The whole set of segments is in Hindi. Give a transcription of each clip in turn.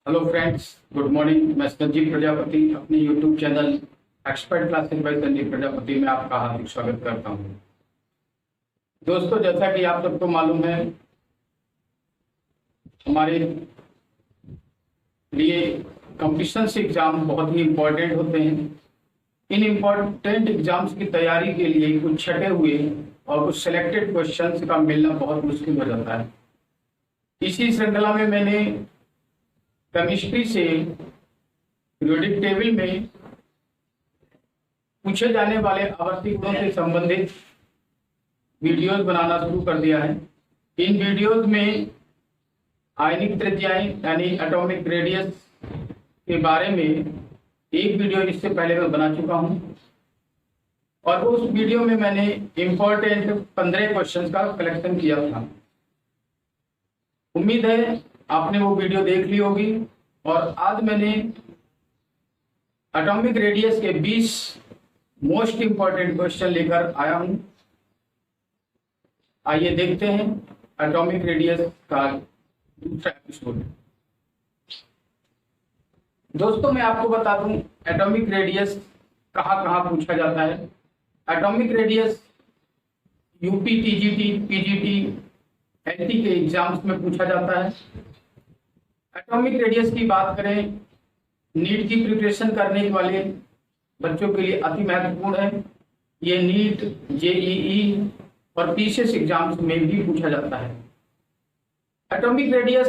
Hello friends, good morning. मैं संजीव प्रजापति अपने YouTube channel expert classes bye Sanjeev Prajapati में आपका हार्दिक स्वागत करता हूं। दोस्तों, जैसा कि आप सबको मालूम है, हमारे लिए कॉम्पिटिशन्स एग्जाम बहुत ही इम्पोर्टेंट होते हैं। इन इम्पोर्टेंट एग्जाम्स की तैयारी के लिए कुछ छटे हुए और कुछ सिलेक्टेड क्वेश्चंस का मिलना बहुत मुश्किल हो जाता है। इसी श्रृंखला में मैंने केमिस्ट्री से पीरियोडिक टेबल में पूछे जाने वाले आवर्ती गुणों से संबंधित वीडियोस बनाना शुरू कर दिया है। इन वीडियोस में आयनिक त्रिज्याएं यानी एटॉमिक रेडियस के बारे में एक वीडियो इससे पहले मैं बना चुका हूं और उस वीडियो में मैंने इम्पोर्टेंट 15 क्वेश्चंस का कलेक्शन किया था। उम्मीद है आपने वो वीडियो देख ली होगी। और आज मैंने एटॉमिक रेडियस के 20 मोस्ट इंपॉर्टेंट क्वेश्चन लेकर आया हूं। आइए देखते हैं एटॉमिक रेडियस का दूसरा एपिसोड। दोस्तों, मैं आपको बता दूं एटॉमिक रेडियस कहाँ कहाँ पूछा जाता है। Atomic radius UP, TGT, PGT, NT के एग्जाम्स में पूछा जाता है। एटॉमिक रेडियस की बात करें, नीट की प्रिपरेशन करने वाले बच्चों के लिए अति महत्वपूर्ण है। ये नीट, जेईई और पीसीएस एग्जाम्स में भी पूछा जाता है। एटॉमिक रेडियस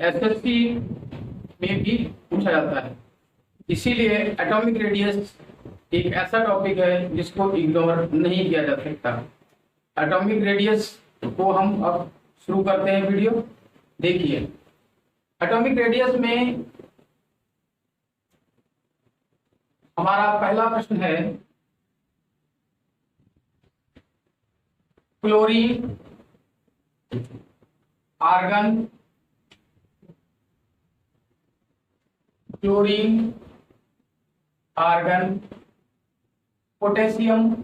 एसएससी में भी पूछा जाता है। इसीलिए एटॉमिक रेडियस एक ऐसा टॉपिक है जिसको इग्नोर नहीं किया जा सकता। एटॉमिक रेडियस को हम अब शुरू करते हैं वीडियो। देखिए, एटॉमिक रेडियस में हमारा पहला प्रश्न है chlorine, argon, chlorine, argon, potassium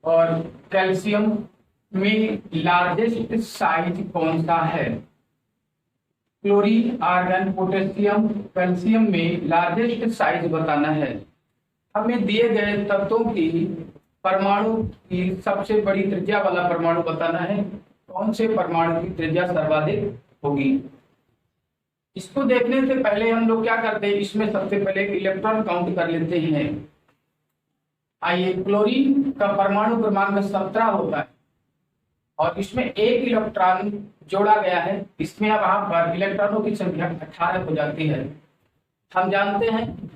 और कैल्शियम में लार्जेस्ट साइज कौन सा है। क्लोरीन, आर्गन, पोटेशियम, कैल्शियम में लार्जेस्ट साइज बताना है। हमें दिए गए तत्वों की परमाणु की सबसे बड़ी त्रिज्या वाला परमाणु बताना है। कौन से परमाणु की त्रिज्या सर्वाधिक होगी। इसको देखने से पहले हम लोग क्या करते हैं, इसमें सबसे पहले इलेक्ट्रॉन काउंट कर लेते हैं। आइए, क्लोरीन का परमाणु क्रमांक 17 होता है और इसमें एक इलेक्ट्रॉन जोड़ा गया है। इसमें अब वहां पर इलेक्ट्रॉनों की संख्या 18 हो जाती है। हम जानते हैं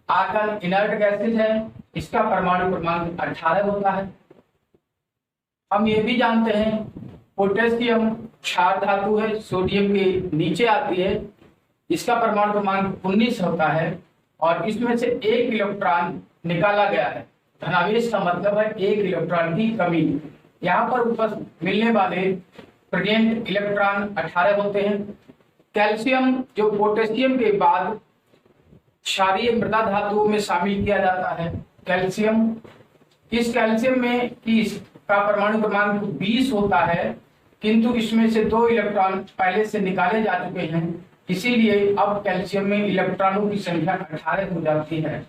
आर्गन इनर्ट गैसेज है, इसका परमाणु क्रमांक 18 होता है। हम ये भी जानते हैं पोटेशियम क्षार धातु है, सोडियम के नीचे आती है, इसका परमाणु क्रमांक 19 होता है और इसमें से एक इलेक्ट्रॉन निकाला गया है। धनावेश का मतलब है एक इलेक्ट्रॉन की कमी। यहाँ पर ऊपर मिलने वाले प्रेजेंट इलेक्ट्रॉन 18 होते हैं। कैल्शियम जो पोटेशियम के बाद क्षारीय मृदा धातुओं में शामिल किया जाता है। कैल्शियम, इस कैल्शियम में इसका परमाणु क्रमांक 20 होता है, किंतु इसमें से 2 इलेक्ट्रॉन पहले से निकाले जा चुके हैं, इसीलिए अब कैल्शियम में इलेक्ट्रॉनों की संख्या 18 हो जाती है।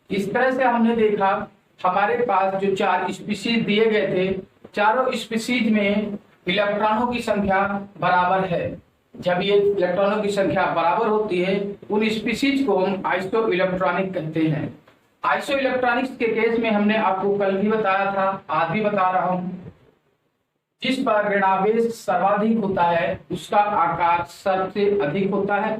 इस तरह से हमने देखा हमारे पास जो 4 स्पीशीज दिए गए थे, चारों स्पीशीज में इलेक्ट्रॉनों की संख्या बराबर है। जब ये इलेक्ट्रॉनों की संख्या बराबर होती है, उन स्पीशीज को हम आइसो इलेक्ट्रॉनिक कहते हैं। आइसो इलेक्ट्रॉनिक्स के केस में हमने आपको कल भी बताया था, आज भी बता रहा हूं, जिस पर ऋणावेश सर्वाधिक होता है उसका आकार सबसे अधिक होता है,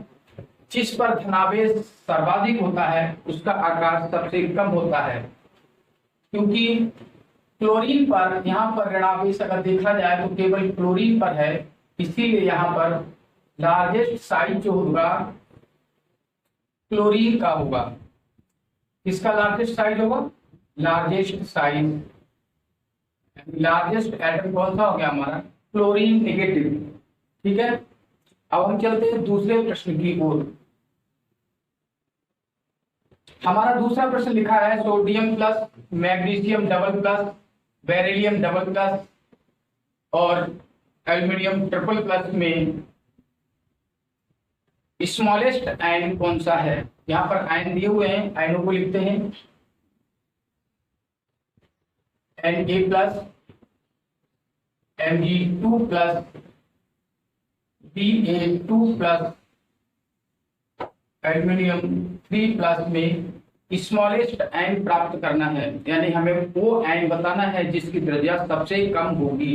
जिस पर धनावेश सर्वाधिक होता है उसका आकार सबसे कम होता है। क्योंकि क्लोरीन पर यहाँ पर ऋणावेश अगर देखा जाए तो केवल क्लोरीन पर है, इसीलिए यहाँ पर लार्जेस्ट साइज जो होगा क्लोरीन का होगा। किसका लार्जेस्ट साइज होगा? लार्जेस्ट साइज, लार्जेस्ट एटम कौन सा हो गया हमारा? Chlorine negative. ठीक है, अब हम चलते हैं दूसरे प्रश्न की ओर। हमारा दूसरा प्रश्न लिखा है sodium plus, magnesium double plus, beryllium double plus और एल्यूमिनियम ट्रिपल प्लस में स्मॉलेस्ट आयन कौन सा है? यहाँ पर आयन दिए हुए हैं, आयनों को लिखते हैं Na plus, Mg2 plus, Ba2 plus, aluminium 3 plus में स्मॉलेस्ट आयन प्राप्त करना है, यानी हमें वो आयन बताना है जिसकी त्रिज्या सबसे कम होगी।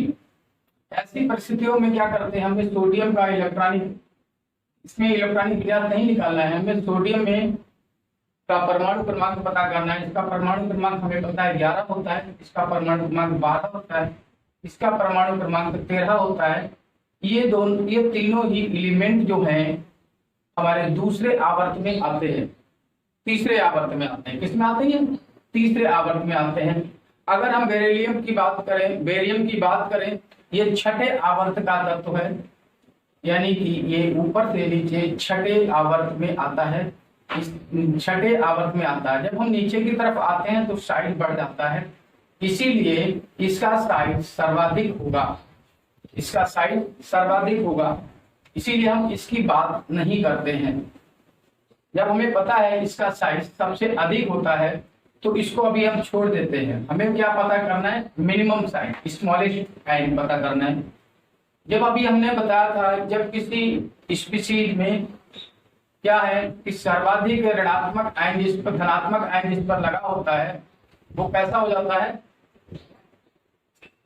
ऐसी परिस्थितियों में क्या करते हैं, हमें सोडियम का इलेक्ट्रॉनिक, इसमें इलेक्ट्रॉनिक विन्यास नहीं निकालना है, हमें सोडियम में का परमाणु क्रमांक पता करना है। इसका परमाणु क्रमांक हमें पता है 11 होता है, इसका परमाणु क्रमांक 12 होता है, इसका परमाणु क्रमांक 13 होता है। ये तीनों ही एलिमेंट जो हैं हमारे दूसरे आवर्त में आते हैं, तीसरे आवर्त में आते हैं। किसमें आते हैं? तीसरे आवर्त में आते हैं। अगर हम बेरिलियम की बात करें, बेरियम की बात करें, ये छठे आवर्त का तत्व है, यानी कि ये ऊपर से नीचे छठे आवर्त में आता है, इस छठे आवर्त में आता है। जब हम नीचे की तरफ आते हैं तो साइज बढ़ जाता है, इसीलिए इसका साइज सर्वाधिक होगा, इसका साइज सर्वाधिक होगा, इसीलिए हम इसकी बात नहीं करते हैं। जब हमें पता है इसका साइज सबसे अधिक होता है तो इसको अभी हम छोड़ देते हैं। हमें क्या पता करना है? मिनिमम साइज, स्मॉलेस्ट आयन पता करना है। जब अभी हमने बताया था, जब किसी स्पीशीज में क्या है कि सर्वाधिक ऋणात्मक आयन जिस पर, धनात्मक आयन जिस पर लगा होता है, वो कैसा हो जाता है?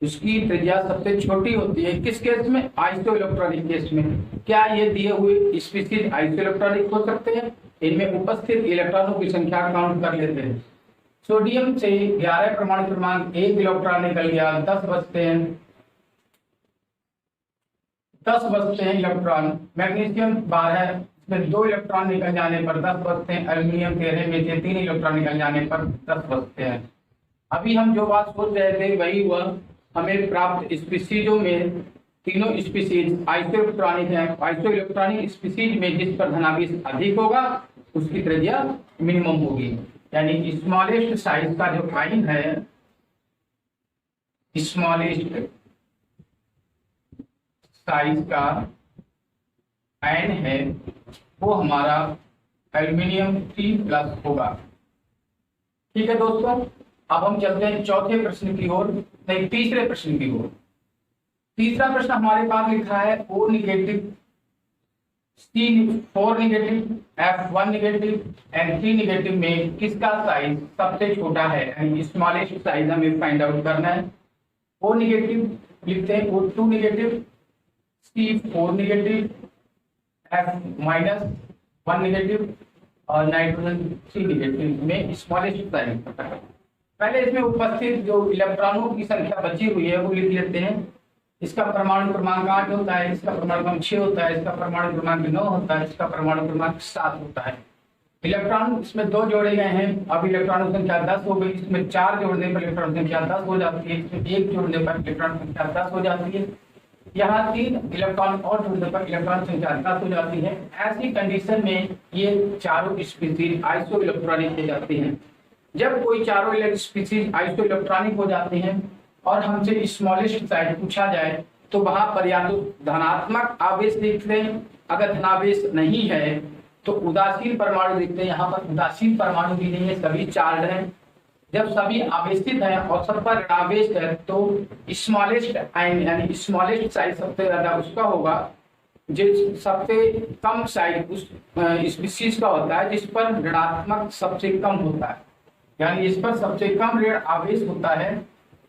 उसकी त्रिज्या सबसे छोटी होती है। किस केस में? आइसोइलेक्ट्रॉनिक केस में। क्या ये दिए हुए स्पीशीज आइसोइलेक्ट्रॉनिक हो सकते हैं? इनमें उपस्थित इलेक्ट्रॉनों की संख्या काउंट कर लेते हैं। सोडियम से 11 परमाणु क्रमांक 1 इलेक्ट्रॉन निकल गया, 10 बचते हैं, 10 बचते हैं इलेक्ट्रॉन। मैग्नीशियम 12 में 2 इलेक्ट्रॉन निकल जाने पर 10 बचते हैं। एल्यूमिनियम 13 में से 3 इलेक्ट्रॉन निकल जाने पर 10 बचते हैं। अभी हम जो बात सोच रहे थे वही हुआ। हमें प्राप्त स्पीशीजों में तीनों स्पीशीज आइसोइलेक्ट्रॉनिक है। आइसोइलेक्ट्रॉनिक स्पीशीज में जिस पर धनावेश अधिक होगा उसकी त्रिज्या मिनिमम होगी, यानी स्मॉलेस्ट साइज का जो आयन है, स्मॉलेस्ट साइज का आयन है, वो हमारा एल्यूमिनियम 3 प्लस होगा। ठीक है दोस्तों, अब हम चलते हैं चौथे प्रश्न की ओर, नहीं तीसरे प्रश्न की ओर। तीसरा प्रश्न हमारे पास लिखा है O negative, C4 negative, F1 negative and 3 negative में किसका साइज सबसे छोटा है, यानी स्मॉलेस्ट साइज हमें फाइंड आउट करना है। O नेगेटिव लिखते हैं, O2 negative, C4 negative, F-1 negative और नाइट्रोजन 3 नेगेटिव में स्मॉलेस्ट साइज पता है। पहले इसमें उपस्थित जो इलेक्ट्रॉनों की संख्या बची हुई है वो लिख लेते हैं। इसका परमाणु क्रमांक 8 होता है, इसका परमाणु क्रमांक 6 होता है, इसका परमाणु क्रमांक 9 होता है, इसका परमाणु क्रमांक 7 होता है। इलेक्ट्रॉन इसमें 2 जोड़े गए हैं, अब इलेक्ट्रॉन संख्या 10 हो गई। इसमें 4 जोड़ने पर इलेक्ट्रॉन संख्या 10 हो जाती है, इसमें 1 जोड़ने पर इलेक्ट्रॉन संख्या 10 हो जाती है, यहाँ 3 इलेक्ट्रॉन और जोड़ने पर इलेक्ट्रॉन संख्या 10 हो जाती है। ऐसी कंडीशन में ये चारों स्पीशीज आइसो इलेक्ट्रॉनिक हो जाती हैं। जब कोई चारों स्पीशीज आइसो इलेक्ट्रॉनिक हो जाती हैं और हमसे स्मॉलेस्ट साइज पूछा जाए तो वहां पर या तो धनात्मक आवेश लिख लें, अगर धनावेश नहीं है तो उदासीन परमाणु लिखते हैं। यहाँ पर उदासीन परमाणु भी नहीं है, सभी चार्ज हैं। जब सभी आवेशित हैं और सब पर ऋणावेश है तो स्मॉलेस्ट आयन यानी स्मॉलेस्ट साइज सबसे ज्यादा उसका होगा जिस सबसे कम साइज उस स्पीशीज का होता है जिस पर ऋणात्मक सबसे कम होता है, यानी इस पर सबसे कम ऋण आवेश होता है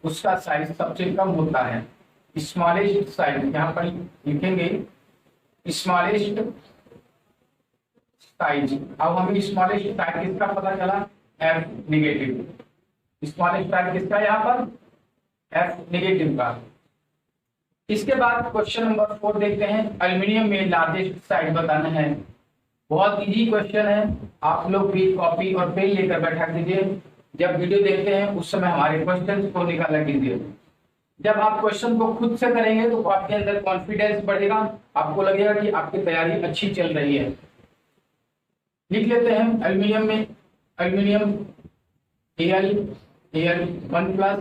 उसका साइज सबसे कम होता है। स्मॉलेस्ट साइज यहाँ पर लिखेंगे, स्मॉलेस्ट साइज। अब हमें स्मॉलेस्ट साइज किसका पता चला? F negative. स्मॉलेस्ट साइज किसका यहाँ पर? F नेगेटिव का। इसके बाद क्वेश्चन नंबर 4 देखते हैं। एल्यूमिनियम में लार्जेस्ट साइज बताना है। बहुत इजी क्वेश्चन है, आप लोग भी कॉपी और पेन लेकर बैठा कीजिए। जब वीडियो देखते हैं उस समय हमारे क्वेश्चन को निकाला कीजिए। जब आप क्वेश्चन को खुद से करेंगे तो आपके अंदर कॉन्फिडेंस बढ़ेगा, आपको लगेगा कि आपकी तैयारी अच्छी चल रही है। लिख लेते हैं एल्यूमिनियम में, aluminium Al1 plus,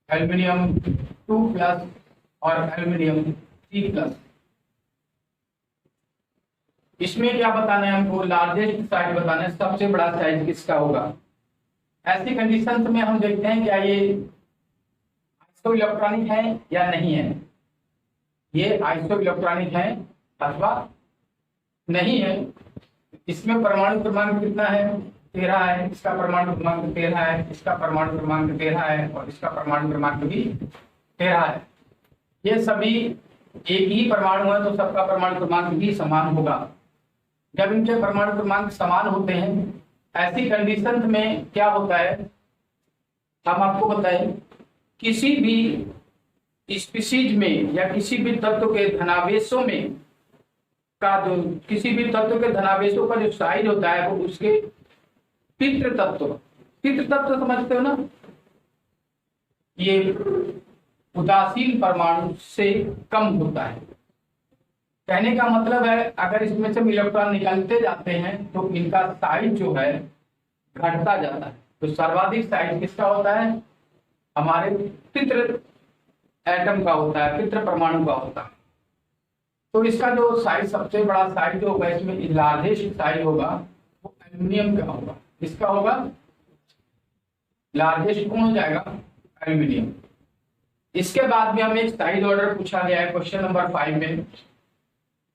aluminium 2 plus और एल्यूमिनियम 3 प्लस। इसमें क्या बताना है हमको, लार्जेस्ट साइज बताना है, सबसे बड़ा साइज किसका होगा। ऐसी कंडीशन में हम देखते हैं क्या ये आइसो इलेक्ट्रॉनिक है या नहीं है, ये आइसो इलेक्ट्रॉनिक है अथवा नहीं है। इसमें परमाणु क्रमांक कितना है, 13 है, इसका परमाणु क्रमांक 13 है, इसका परमाणु क्रमांक 13 है और इसका परमाणु क्रमांक भी 13 है। ये सभी एक ही परमाणु है तो सबका परमाणु क्रमांक भी समान होगा। जब इनके परमाणु क्रमांक समान होते हैं ऐसी कंडीशन में क्या होता है, हम आपको बताएं, किसी भी स्पीशीज में या किसी भी तत्व के धनावेशों में का जो किसी भी तत्व के धनावेशों का जो साइज होता है वो उसके पितृ तत्व समझते हो ना, ये उदासीन परमाणु से कम होता है। कहने का मतलब है अगर इसमें से इलेक्ट्रॉन निकलते जाते हैं तो इनका साइज जो है घटता जाता है। तो सर्वाधिक साइज किसका होता है, हमारे पितृ एटम का होता है, पितृ परमाणु का होता है। तो इसका जो साइज सबसे बड़ा साइज होगा, इसमें लार्जेस्ट साइज होगा वो एल्यूमिनियम का होगा। किसका होगा, लार्जेस्ट कौन हो जाएगा, एल्यूमिनियम। इसके बाद में हमें एक साइज ऑर्डर पूछा गया है क्वेश्चन नंबर 5 में।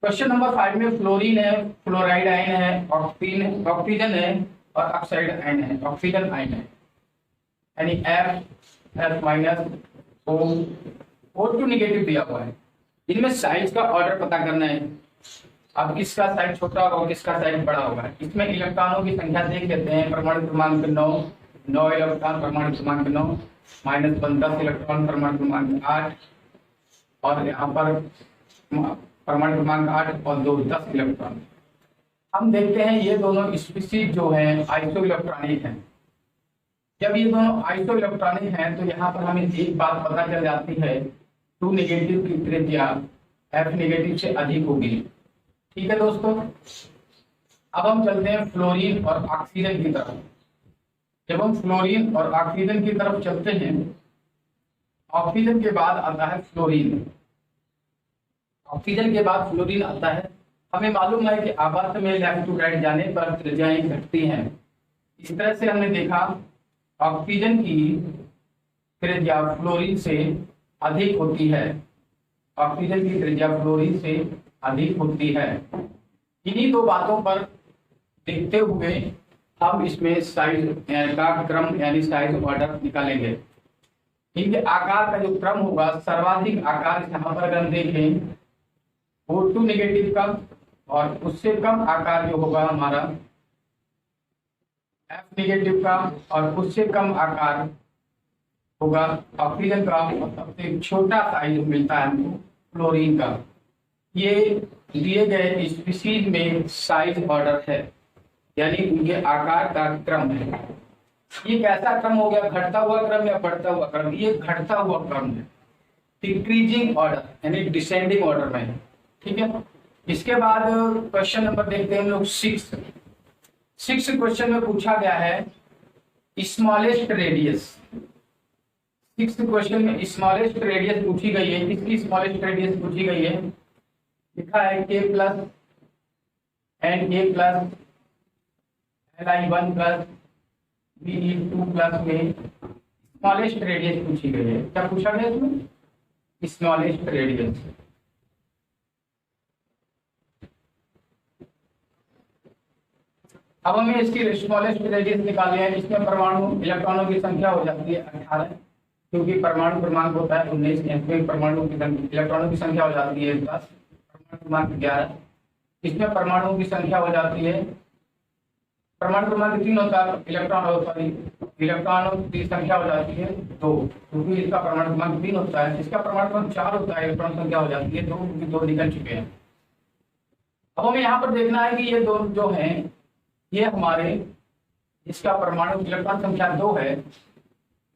क्वेश्चन नंबर 5 में फ्लोरीन है, फ्लोराइड आयन है, ऑक्सीजन है और ऑक्साइड आयन है, ऑक्सीजन आयन है, यानी F माइनस O2 नेगेटिव दिया हुआ है। इनमें साइज का ऑर्डर पता करना है। अब किसका साइज छोटा होगा और किसका साइज बड़ा होगा। इसमें इलेक्ट्रॉनों की संख्या देख लेते हैं। परमाणु क्रमांक 9 इलेक्ट्रॉन, परमाणु क्रमांक 9 माइनस 10 इलेक्ट्रॉन, परमाणु क्रमांक 8 और यहाँ पर परमाणु क्रमांक 8 और 2 10 इलेक्ट्रॉन। हम देखते हैं ये दोनों स्पीशीज जो है आइसो इलेक्ट्रॉनिक है। जब ये दोनों आइसो इलेक्ट्रॉनिक हैं तो यहाँ पर हमें एक बात पता चल जाती है, 2 नेगेटिव की त्रिज्या F नेगेटिव से अधिक होगी। ठीक है दोस्तों, अब हम चलते हैं फ्लोरीन और ऑक्सीजन की तरफ। जब हम फ्लोरीन और ऑक्सीजन की तरफ चलते हैं, ऑक्सीजन के बाद आता है फ्लोरीन, ऑक्सीजन के बाद फ्लोरीन आता है। हमें मालूम है कि आवर्त में लेफ्ट टू राइट जाने पर त्रिज्याएं घटती हैं। इस तरह से हमने देखा ऑक्सीजन की त्रिज्या फ्लोरीन से अधिक होती है, ऑक्सीजन की त्रिज्या फ्लोरीन से अधिक होती है। इन्हीं दो बातों पर देखते हुए हम इसमें साइज का क्रम यानी साइज ऑर्डर निकालेंगे। इनके आकार का जो क्रम होगा, सर्वाधिक आकार यहाँ पर अगर हम देखें O2 नेगेटिव का, और उससे कम आकार जो होगा हमारा F नेगेटिव का, और उससे कम आकार होगा ऑक्सीजन का, और सबसे छोटा साइज मिलता है हमको फ्लोरीन का। ये दिए गए स्पीशीज में साइज ऑर्डर है, यानी उनके आकार का क्रम है। ये कैसा क्रम हो गया, घटता हुआ क्रम या बढ़ता हुआ क्रम, ये घटता हुआ क्रम है, डिक्रीजिंग ऑर्डर यानी डिसेंडिंग ऑर्डर में है। ठीक है, इसके बाद क्वेश्चन नंबर देखते हैं हम लोग 6 क्वेश्चन में पूछा गया है स्मॉलेस्ट रेडियस। 6 क्वेश्चन में स्मॉलेस्ट रेडियस पूछी गई है। किसकी स्मॉलेस्ट रेडियस पूछी गई है, लिखा है K plus and A plus Li1 plus Be2 plus में स्मॉलेस्ट रेडियस पूछी गई है। क्या पूछा गया इसमें, स्मॉलेस्ट रेडियस। अब हमें इसकी स्मॉलेस्ट रेडियस निकालनी है। इसमें परमाणु इलेक्ट्रॉनों की संख्या हो जाती है 18, क्योंकि परमाणु क्रमांक होता है 19, इसमें परमाणु की इलेक्ट्रॉनों की संख्या हो जाती है 10, परमाणु क्रमांक 11। इसमें परमाणुओं की संख्या हो जाती है, परमाणु क्रमांक 3 होता है, इलेक्ट्रॉनों की संख्या हो जाती है 2, क्योंकि इसका परमाणु क्रमांक 3 होता है। इसका परमाणु क्रमांक 4 होता है, इलेक्ट्रॉन संख्या हो जाती है 2, क्योंकि 2 निकल चुके हैं। अब हमें यहाँ पर देखना है कि ये दोनों जो हैं, ये हमारे इसका परमाणु इलेक्ट्रॉन संख्या 2 है,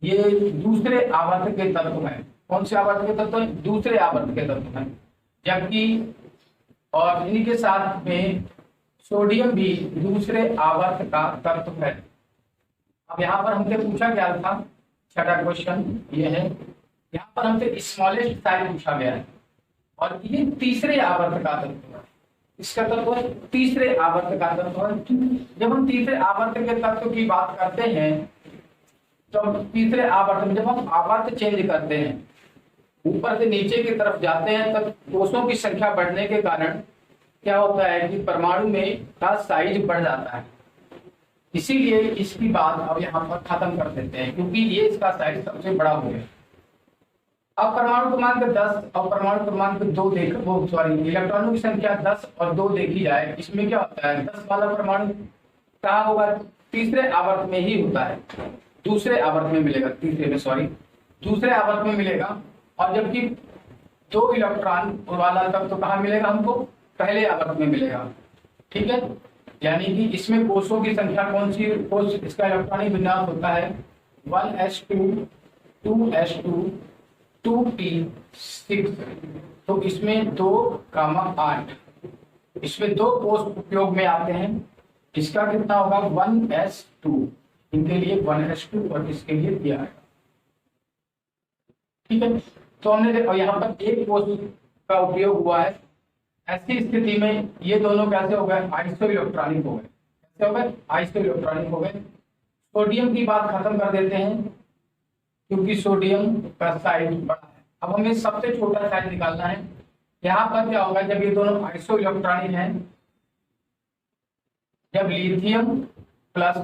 ये दूसरे आवर्त के तत्व हैं। कौन से आवर्त के तत्व हैं, दूसरे आवर्त के तत्व हैं। जबकि और इन्हीं के साथ में सोडियम भी दूसरे आवर्त का तत्व है। अब यहाँ पर हमसे पूछा गया था, छठा क्वेश्चन ये है, यहाँ पर हमसे स्मॉलेस्ट साइज पूछा गया है और ये तीसरे आवर्त का तत्व है। इसका तत्व है तीसरे आवर्त का तत्व है। जब हम तीसरे आवर्त के तत्व की बात करते हैं, तो तीसरे आवर्त में जब हम आवर्त चेंज करते हैं, ऊपर से नीचे की तरफ जाते हैं, तब कोषों की संख्या बढ़ने के कारण क्या होता है कि परमाणु में का साइज बढ़ जाता है। इसीलिए इसकी बात अब यहाँ पर खत्म कर देते हैं, क्योंकि ये इसका साइज सबसे बड़ा हो गया। अब परमाणु क्रमांक 10 और परमाणु क्रमांक 2 देख वो सॉरी इलेक्ट्रॉनों की संख्या 10 और 2 देखी जाए, इसमें क्या होता है 10 वाला परमाणु कहाँ होगा, तीसरे आवर्त में ही होता है, दूसरे आवर्त में मिलेगा, दूसरे आवर्त में मिलेगा। और जबकि 2 इलेक्ट्रॉन वाला तब तो कहाँ मिलेगा हमको, पहले आवर्त में मिलेगा। ठीक है, यानी कि इसमें कोषों की संख्या कौन सी, कोष इसका इलेक्ट्रॉनिक विन्यास होता है 1s2 2s2 2p6। तो इसमें 2,8 इसमें 2 कोष उपयोग में आते हैं। इसका कितना होगा 1s2, इनके लिए 1s2 और इसके लिए दिया है। ठीक है, तो हमने देखा यहाँ पर एक कोष का उपयोग हुआ है। ऐसी स्थिति में ये दोनों कैसे हो गए, आइसो इलेक्ट्रॉनिक हो गए। कैसे हो गए, आइसो इलेक्ट्रॉनिक हो गए। सोडियम की बात खत्म कर देते हैं, क्योंकि सोडियम का साइज बड़ा है। अब हमें सबसे छोटा साइज निकालना है। यहाँ पर क्या होगा, जब ये दोनों आइसो इलेक्ट्रॉनिक हैं, जब लिथियम प्लस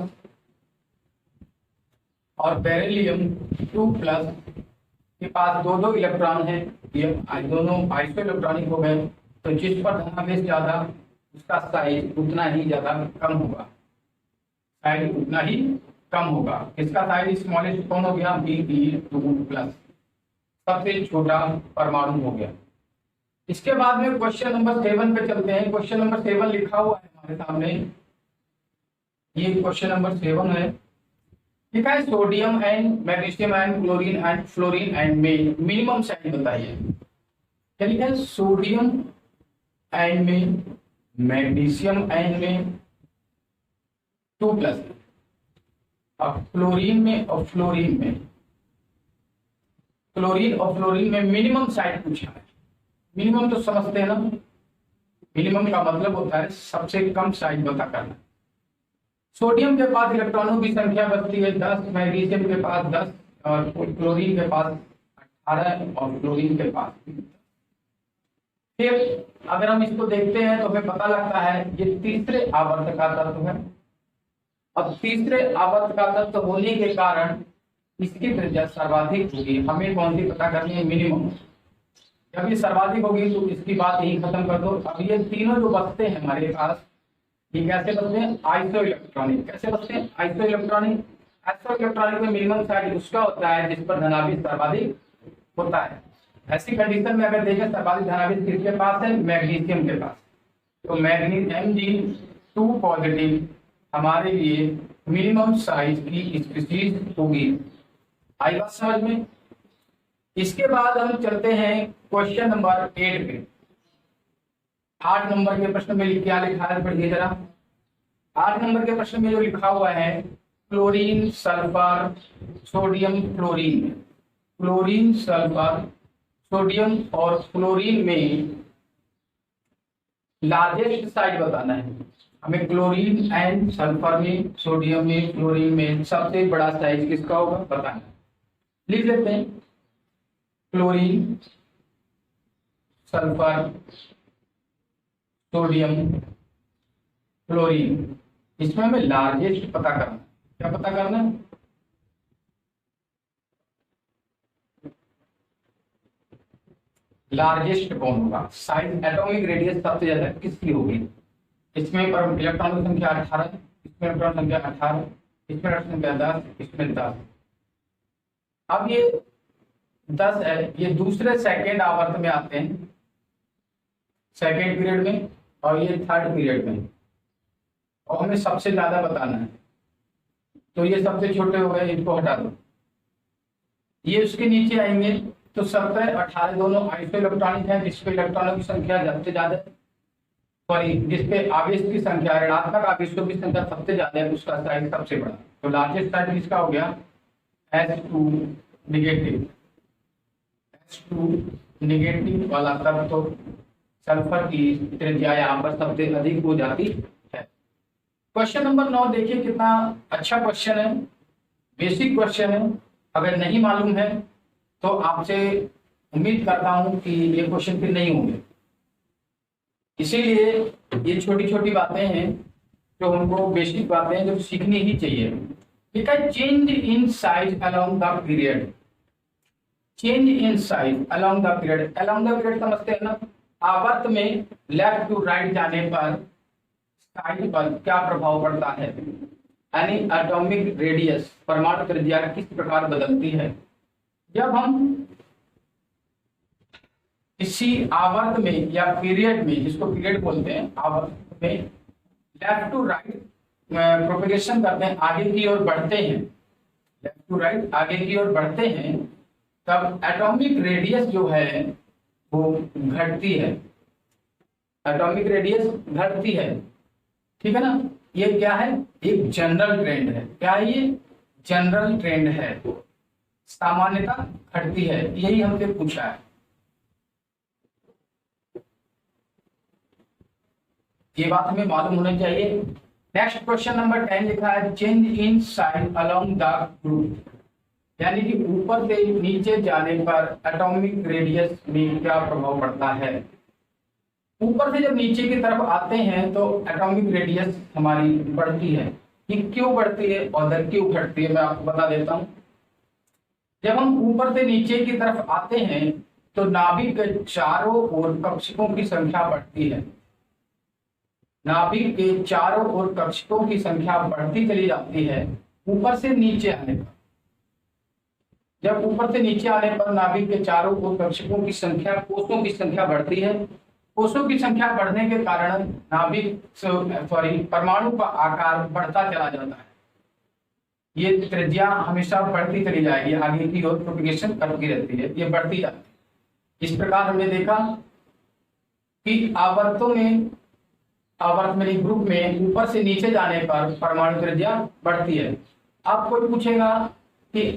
और बेरिलियम 2+ के पास 2 इलेक्ट्रॉन है, ये दोनों आइसो इलेक्ट्रॉनिक हो गए। तो जिस पर धनावेश ज्यादा, उसका साइज उतना ही ज्यादा कम होगा, साइज उतना ही कम होगा। इसका साइज स्मॉलेस्ट कौन हो गया, Be2+, सबसे छोटा परमाणु हो गया। इसके बाद में क्वेश्चन नंबर 7 पे चलते हैं। क्वेश्चन नंबर 7 लिखा हुआ है हमारे सामने, ये क्वेश्चन नंबर 7 है। लिखा है sodium and magnesium and chlorine and fluorine and में मिनिमम साइज बताइए। क्या लिखा है, सोडियम एंड में, मैग्नीशियम एंड में 2+, अब क्लोरीन में और फ्लोरीन में, क्लोरीन और फ्लोरीन में मिनिमम साइज पूछा है। मिनिमम तो समझते हैं ना, मिनिमम का मतलब होता है सबसे कम साइज पता करना। सोडियम के पास इलेक्ट्रॉनों की संख्या बचती है 10, मैग्नीशियम के पास 10 और क्लोरीन के पास 18 और फ्लोरीन के पास। फिर अगर हम इसको देखते हैं तो हमें पता लगता है ये तीसरे आवर्त का तत्व है। अब तीसरे आवर्त का तत्व होने के कारण इसकी त्रिज्या सर्वाधिक होगी। हमें कौन सी पता करनी है, मिनिमम। जब ये सर्वाधिक होगी तो इसकी बात यही खत्म कर दो। अब ये तीनों जो बचते हैं हमारे पास, ये कैसे बचते हैं, आइसो इलेक्ट्रॉनिक। कैसे बचते हैं, आइसो इलेक्ट्रॉनिक। आइसो इलेक्ट्रॉनिक में मिनिमम साइज उसका होता है जिस पर धनावेश सर्वाधिक होता है। ऐसी कंडीशन में अगर देखें सर्वाधिक धनावेश किसके पास है, मैग्नीशियम के पास। तो Mg2 पॉजिटिव हमारे लिए मिनिमम साइज की स्पीशीज होगी। आई बात समझ में। इसके बाद हम चलते हैं क्वेश्चन नंबर 8 पे। 8 नंबर के प्रश्न में क्या लिखा है, पढ़िए जरा। 8 नंबर के प्रश्न में जो लिखा हुआ है, chlorine sulphur sodium fluorine, chlorine sulphur sodium और फ्लोरीन में लार्जेस्ट साइज बताना है हमें। क्लोरीन एंड सल्फर में, सोडियम में, फ्लोरीन में सबसे बड़ा साइज किसका होगा बताना। लिख लेते हैं, क्लोरीन सल्फर सोडियम फ्लोरीन, इसमें हमें लार्जेस्ट पता करना। क्या पता करना है, लार्जेस्ट कौन होगा, साइज एटॉमिक रेडियस सबसे ज्यादा किसकी होगी। इसमें पर इलेक्ट्रॉन की संख्या 18, इसमें इलेक्ट्रॉन संख्या 18, इसमें इलेक्ट्रॉन संख्या 10, इसमें 10। अब ये 10 है, ये दूसरे सेकेंड आवर्त में आते हैं, सेकेंड पीरियड में, और ये थर्ड पीरियड में, और हमें सबसे ज्यादा बताना है। तो ये सबसे छोटे हो गए, इनको हटा दो। ये उसके नीचे आएंगे तो 17, 18 दोनों आइसो इलेक्ट्रॉनिक है, जिसपे इलेक्ट्रॉनों की संख्या सबसे ज्यादा, सॉरी जिसपे आवेश की संख्या, ऋणात्मक आवेशों की संख्या सबसे ज्यादा है, उसका साइज सबसे बड़ा। तो लार्जेस्ट साइज किसका हो गया, H2 नेगेटिव, H2 नेगेटिव वाला तब तो सल्फर की त्रिज्या यहाँ पर सबसे अधिक हो जाती है। क्वेश्चन नंबर 9 देखिए, कितना अच्छा क्वेश्चन है, बेसिक क्वेश्चन है। अगर नहीं मालूम है तो आपसे उम्मीद करता हूं कि ये क्वेश्चन फिर नहीं होंगे, इसीलिए ये छोटी छोटी बातें हैं जो हमको, बेसिक बातें हैं जो सीखनी ही चाहिए। ठीक है, change in size along the period. Change in size along the period, along the period समझते हैं ना, आवर्त में लेफ्ट टू राइट जाने पर साइज पर क्या प्रभाव पड़ता है, यानी एटॉमिक रेडियस, परमाणु त्रिज्या किस प्रकार बदलती है। जब हम किसी आवर्त में या पीरियड में, जिसको पीरियड बोलते हैं, आवर्त में लेफ्ट टू राइट प्रोपेगेशन करते हैं, आगे की ओर बढ़ते हैं, लेफ्ट टू राइट आगे की ओर बढ़ते हैं, तब एटॉमिक रेडियस जो है वो घटती है, एटॉमिक रेडियस घटती है। ठीक है ना, ये क्या है, एक जनरल ट्रेंड है। क्या है ये, जनरल ट्रेंड है, सामान्यता घटती है, यही हमसे पूछा है। ये बात हमें मालूम होनी चाहिए। नेक्स्ट क्वेश्चन नंबर 10 लिखा है, change in size along the group, यानी कि ऊपर से नीचे जाने पर एटॉमिक रेडियस में क्या प्रभाव पड़ता है। ऊपर से जब नीचे की तरफ आते हैं तो एटॉमिक रेडियस हमारी बढ़ती है। ये क्यों बढ़ती है और दर क्यों घटती है, मैं आपको बता देता हूं। जब हम ऊपर से नीचे की तरफ आते हैं तो नाभिक के चारों ओर कक्षकों की संख्या बढ़ती है, नाभिक के चारों ओर कक्षकों की संख्या बढ़ती चली जाती है ऊपर से नीचे आने पर। जब ऊपर से नीचे आने पर नाभिक के चारों ओर कक्षकों की संख्या, कोषों की संख्या बढ़ती है। कोषों की संख्या बढ़ने के कारण नाभिक परमाणु का आकार बढ़ता चला जाता है। ये त्रिज्या हमेशा बढ़ती चली जाएगी, आगे की ओर प्रोपेगेशन करती रहती है, ये बढ़ती जाती है। इस प्रकार हमने देखा कि आवर्त में ग्रुप में ऊपर से नीचे जाने पर परमाणु त्रिज्या बढ़ती है। अब कोई पूछेगा कि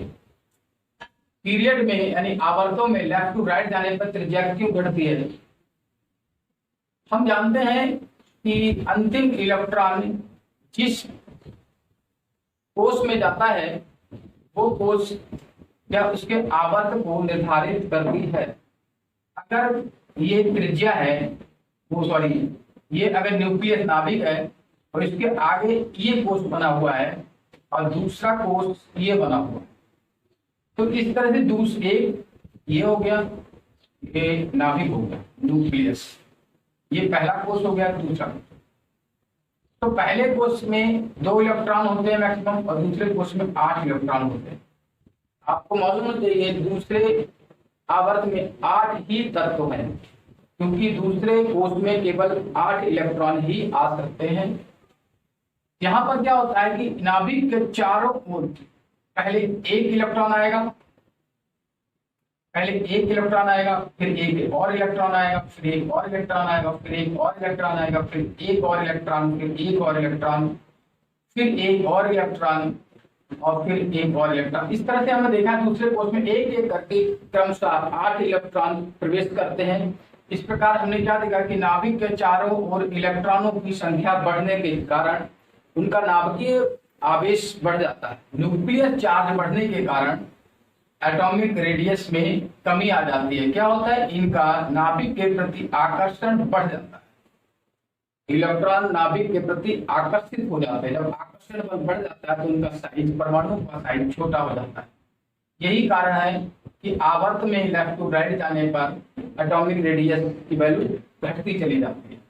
पीरियड में यानी आवर्तों में लेफ्ट टू राइट जाने पर त्रिज्या क्यों घटती है। हम जानते हैं कि अंतिम इलेक्ट्रॉन जिस कोष में जाता है वो कोष या उसके आवर्त को निर्धारित करती है। अगर ये त्रिज्या है, ये अगर न्यूक्लियस नाभिक है और इसके आगे ये कोष बना हुआ है और दूसरा कोष ये बना हुआ है, तो इस तरह से एक ये हो गया, ये नाभिक हो गया न्यूक्लियस, ये पहला कोष हो गया, दूसरा। तो पहले कोष में 2 इलेक्ट्रॉन होते हैं मैक्सिमम और दूसरे कोष में 8 इलेक्ट्रॉन होते हैं। आपको मालूम होना चाहिए दूसरे आवर्त में 8 ही तत्व हैं, क्योंकि दूसरे कोष में केवल 8 इलेक्ट्रॉन ही आ सकते हैं। यहाँ पर क्या होता है कि नाभिक के चारों ओर पहले एक इलेक्ट्रॉन आएगा, फिर एक और इलेक्ट्रॉन आएगा, फिर एक और इलेक्ट्रॉन आएगा, फिर एक और इलेक्ट्रॉन आएगा, फिर एक और इलेक्ट्रॉन, फिर एक और इलेक्ट्रॉन, फिर एक और इलेक्ट्रॉन और फिर एक और इलेक्ट्रॉन। इस तरह से हमने देखा दूसरे कोष में एक एक करके क्रमशः 8 इलेक्ट्रॉन प्रवेश करते हैं। इस प्रकार हमने क्या देखा कि नाभिक के चारों ओर इलेक्ट्रॉनों की संख्या बढ़ने के कारण उनका नाभिकीय आवेश बढ़ जाता है। न्यूक्लियर चार्ज बढ़ने के कारण एटॉमिक रेडियस में कमी आ जाती है। क्या होता है, इनका नाभिक के प्रति आकर्षण बढ़ जाता है, इलेक्ट्रॉन नाभिक के प्रति आकर्षित हो जाते हैं। जब आकर्षण बल बढ़ जाता है तो उनका साइज, परमाणु का साइज छोटा हो जाता है। यही कारण है कि आवर्त में लेफ्ट टू राइट जाने पर एटॉमिक रेडियस की वैल्यू घटती चली जाती है।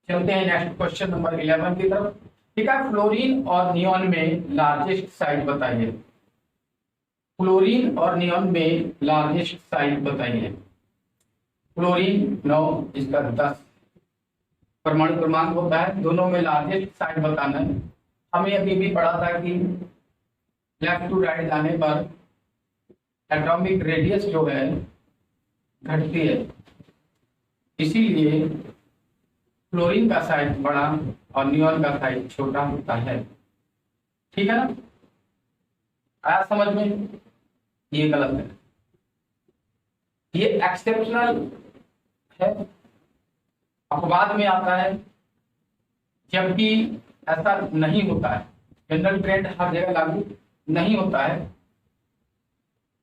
चलते हैं नेक्स्ट क्वेश्चन नंबर 11 की तरफ। ठीक है, फ्लोरीन और नियॉन में लार्जेस्ट साइज बताइए। फ्लोरीन और नियॉन में लार्जेस्ट साइज बताइए। फ्लोरीन 9, इसका 10 परमाणु क्रमांक होता है, दोनों में लार्जेस्ट साइज बताना है। हमें अभी भी पढ़ा था कि लेफ्ट टू राइट जाने पर एटॉमिक रेडियस जो है घटती है, इसीलिए फ्लोरीन का साइज बड़ा और नियॉन का साइज छोटा होता है। ठीक है ना, आया समझ में? ये गलत है, ये एक्सेप्शनल है, अपवाद में आता है, जबकि ऐसा नहीं होता है। जनरल ट्रेंड हर जगह लागू नहीं होता है।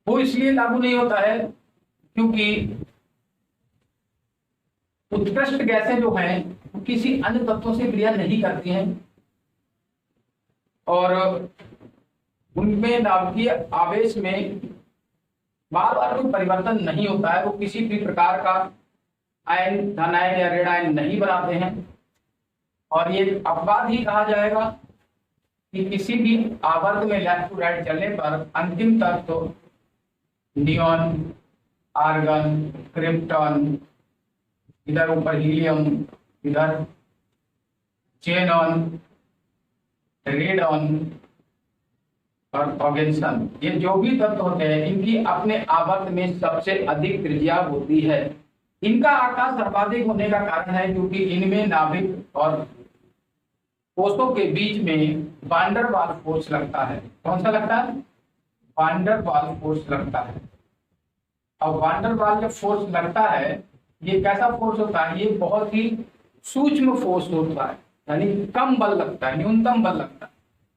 वो इसलिए लागू नहीं होता है क्योंकि उत्कृष्ट गैसें जो हैं वो किसी अन्य तत्वों से क्रिया नहीं करती हैं और उनमें नाभिकीय आवेश में बार बार कोई परिवर्तन नहीं होता है। वो किसी भी प्रकार का आयन, धन आयन या ऋण आयन नहीं बनाते हैं। और ये अपवाद ही कहा जाएगा कि किसी भी आवर्त में लेफ्ट टू राइट चलने पर अंतिम तत्व तो नियॉन, आर्गन, क्रिप्टॉन, इधर ऊपर हीलियम, इधर जेनॉन, रेडॉन और ऑर्गेन्सन, ये जो भी तत्व होते हैं इनकी अपने आवर्त में सबसे अधिक त्रिज्या होती है। इनका आकार सर्वाधिक होने का कारण है क्योंकि इनमें नाभिक और कोषों के बीच में वान डेर वाल्स फोर्स लगता है। कौन सा लगता है? वान डेर वाल्स फोर्स लगता है। अब वान डेर वाल्स जब फोर्स लगता है, ये कैसा फोर्स होता है? ये बहुत ही सूक्ष्म फोर्स होता है, यानी कम बल लगता है, न्यूनतम बल लगता है।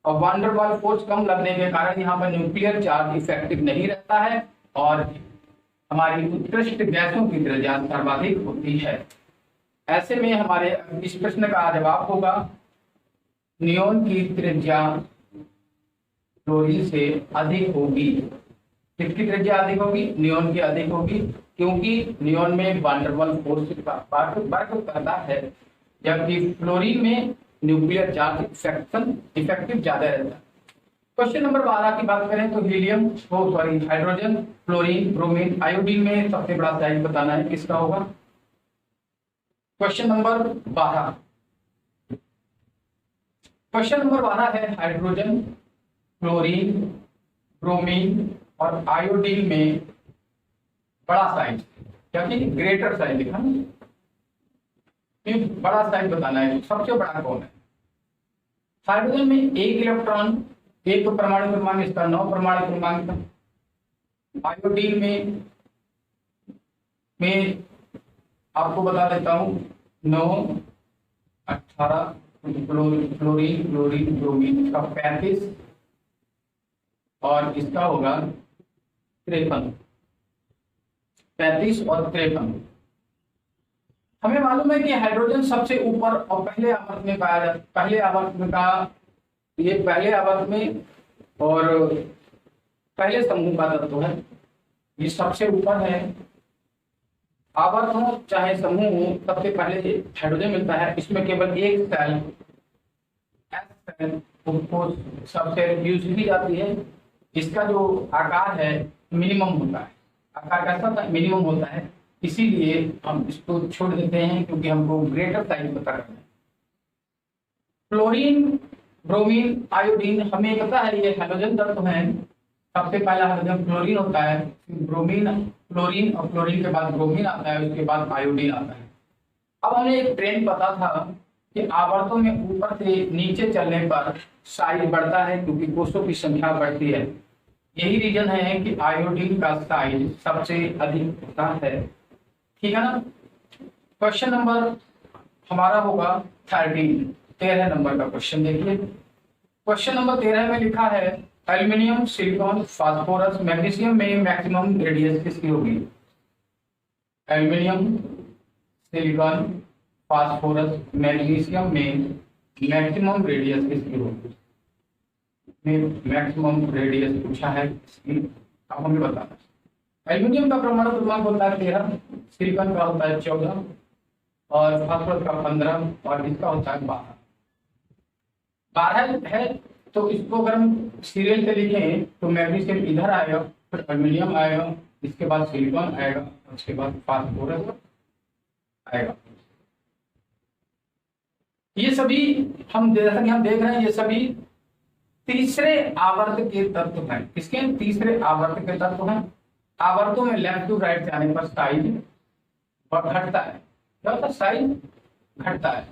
और वान डेर वाल्स फोर्स कम लगने के कारण यहाँ पर न्यूक्लियर चार्ज इफेक्टिव नहीं रहता है और हमारी उत्कृष्ट गैसों की त्रिज्या सर्वाधिक होती है। ऐसे में हमारे इस प्रश्न का जवाब होगा नियॉन की त्रिज्या क्लोरीन से अधिक होगी। किसकी त्रिज्या अधिक होगी? नियॉन की अधिक होगी, क्योंकि नियॉन में van der Waals force work करता है, जबकि फ्लोरीन में न्यूक्लियर चार्ज इफेक्टिव ज्यादा रहता है। क्वेश्चन नंबर 12 की बात करें तो helium, hydrogen, fluorine, bromine, iodine में सबसे बड़ा साइज बताना है, किसका होगा? Question number 12। क्वेश्चन नंबर 12 है हाइड्रोजन, फ्लोरीन, ब्रोमीन और आयोडीन में बड़ा साइज, क्योंकि ग्रेटर साइज लिखा ना, बड़ा साइज बताना है। सबसे बड़ा कौन है? हाइड्रोजन में 1 इलेक्ट्रॉन, 1 परमाणु क्रमांक, इसका 9 परमाणु क्रमांक। आयोडीन में आपको बता देता हूं 9, 18, फ्लोरीन, ब्रोमीन, इसका 35 और इसका होगा 53, 35 और 53। हमें मालूम है कि हाइड्रोजन सबसे ऊपर और पहले आवर्त में पाया जाता, पहले आवर्त में का, ये पहले आवर्त में और पहले समूह का तत्व है, ये सबसे ऊपर है। आवर्त हो चाहे समूह हो, सबसे पहले हाइड्रोजन मिलता है। इसमें केवल एक सेल, एस सेल, उसको सबसे यूज की जाती है। इसका जो आकार है मिनिमम होता है। आकार कैसा होता है? मिनिमम होता है, इसीलिए हम इसको छोड़ देते हैं क्योंकि हमको ग्रेटर साइज पता करना है। फ्लोरीन, ब्रोमीन, आयोडीन हमें पता है ये हाइड्रोजन तत्व हैं। सबसे पहला हाइड्रोजन फ्लोरीन होता है, ब्रोमीन, फ्लोरीन और फ्लोरीन के बाद ब्रोमीन आता है, उसके बाद आयोडीन आता है। अब हमें एक ट्रेंड पता था कि आवर्तों में ऊपर से नीचे चलने पर साइज बढ़ता है क्योंकि कोषों की संख्या बढ़ती है। यही रीजन है कि आयोडीन का साइज सबसे अधिक होता है। ठीक है ना? क्वेश्चन नंबर हमारा होगा 13 नंबर का क्वेश्चन देखिए। क्वेश्चन नंबर 13 में लिखा है एल्यूमिनियम, सिलिकॉन, फास्फोरस, मैग्नीशियम में मैक्सिमम रेडियस किसकी होगी? एल्यूमिनियम, सिलिकॉन, फास्फोरस, मैग्नीशियम में मैक्सिमम रेडियस किसकी होगी? मैक्सिमम रेडियस पूछा है इसकी, अब हमें बताना है। एल्यूमिनियम का परमाणु क्रमांक होता है 13, सिलिकॉन का होता है 14 और फास्फोरस का 15 और इसका होता है 12। 12 है तो इसको अगर हम सीरियल से लिखें तो मैग्नीशियम इधर आएगा, फिर एल्यूमिनियम आएगा, इसके बाद सिलिकॉन आएगा, उसके बाद फास्फोरस आएगा। ये सभी हम जैसा कि हम देख रहे हैं, ये सभी तीसरे आवर्त के तत्व हैं। किसके? तीसरे आवर्त के तत्व हैं। आवर्तों में लेफ्ट टू राइट जाने पर साइज घटता है। क्या होता है? साइज घटता है।